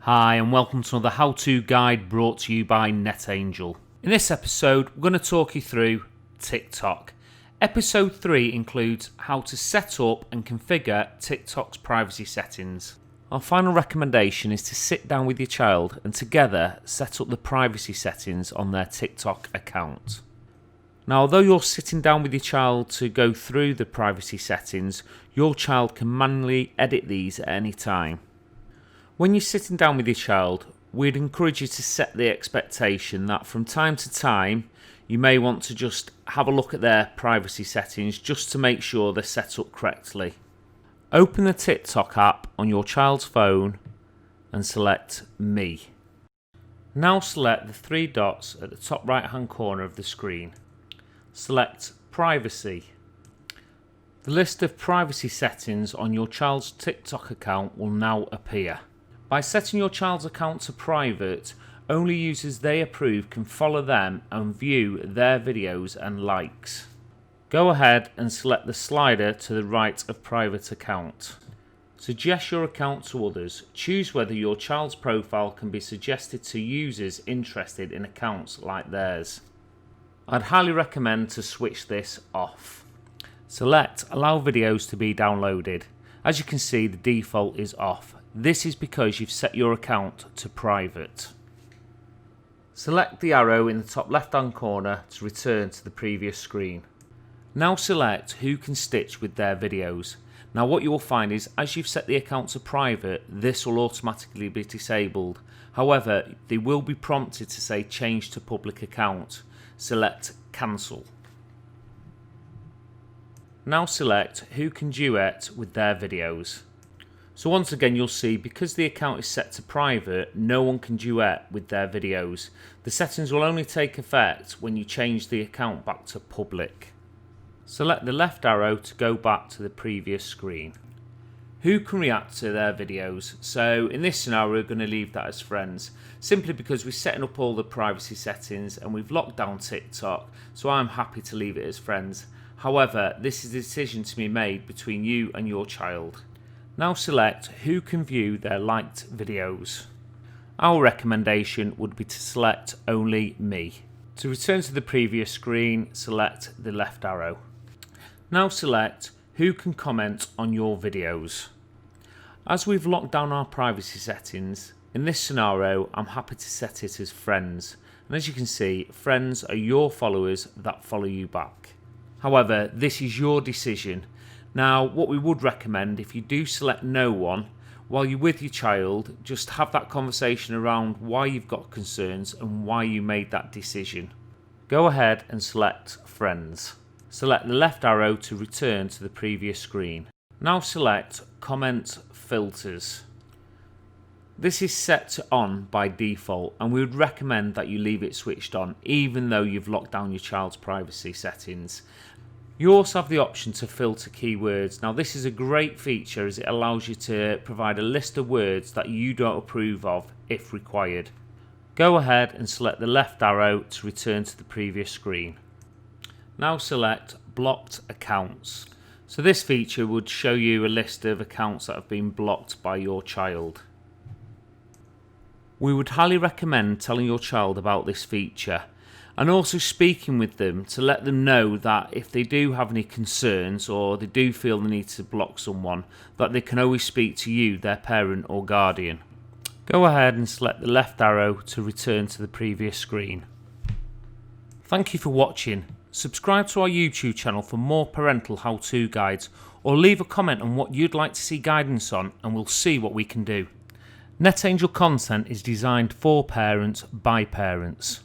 Hi and welcome to another how-to guide brought to you by NetAngel. In this episode we're going to talk you through TikTok. Episode 3 includes how to set up and configure TikTok's privacy settings. Our final recommendation is to sit down with your child and together set up the privacy settings on their TikTok account. Now, although you're sitting down with your child to go through the privacy settings, your child can manually edit these at any time. When you're sitting down with your child, we'd encourage you to set the expectation that from time to time, you may want to just have a look at their privacy settings just to make sure they're set up correctly. Open the TikTok app on your child's phone and select Me. Now select the three dots at the top right hand corner of the screen. Select Privacy. The list of privacy settings on your child's TikTok account will now appear. By setting your child's account to private, only users they approve can follow them and view their videos and likes. Go ahead and select the slider to the right of Private Account. Suggest your account to others. Choose whether your child's profile can be suggested to users interested in accounts like theirs. I'd highly recommend to switch this off. Select Allow videos to be downloaded. As you can see, the default is off. This is because you've set your account to private. Select the arrow in the top left hand corner to return to the previous screen. Now select Who can stitch with their videos. Now what you will find is as you've set the account to private, this will automatically be disabled. However, they will be prompted to say change to public account. Select Cancel. Now select Who can duet with their videos. So once again you'll see because the account is set to private, no one can duet with their videos. The settings will only take effect when you change the account back to public. Select the left arrow to go back to the previous screen. Who can react to their videos? So in this scenario we're going to leave that as friends, simply because we're setting up all the privacy settings and we've locked down TikTok, so I'm happy to leave it as friends. However, this is a decision to be made between you and your child. Now select Who can view their liked videos. Our recommendation would be to select Only Me. To return to the previous screen, select the left arrow. Now select Who can comment on your videos. As we've locked down our privacy settings, in this scenario I'm happy to set it as friends. And as you can see, friends are your followers that follow you back. However, this is your decision. Now, what we would recommend, if you do select no one, while you're with your child, just have that conversation around why you've got concerns and why you made that decision. Go ahead and select Friends. Select the left arrow to return to the previous screen. Now select Comment Filters. This is set to on by default and we would recommend that you leave it switched on even though you've locked down your child's privacy settings. You also have the option to filter keywords. Now this is a great feature as it allows you to provide a list of words that you don't approve of if required. Go ahead and select the left arrow to return to the previous screen. Now select Blocked Accounts. So this feature would show you a list of accounts that have been blocked by your child. We would highly recommend telling your child about this feature and also speaking with them to let them know that if they do have any concerns or they do feel the need to block someone, that they can always speak to you, their parent or guardian. Go ahead and select the left arrow to return to the previous screen. Thank you for watching. Subscribe to our YouTube channel for more parental how-to guides or leave a comment on what you'd like to see guidance on and we'll see what we can do. NetAngel content is designed for parents by parents.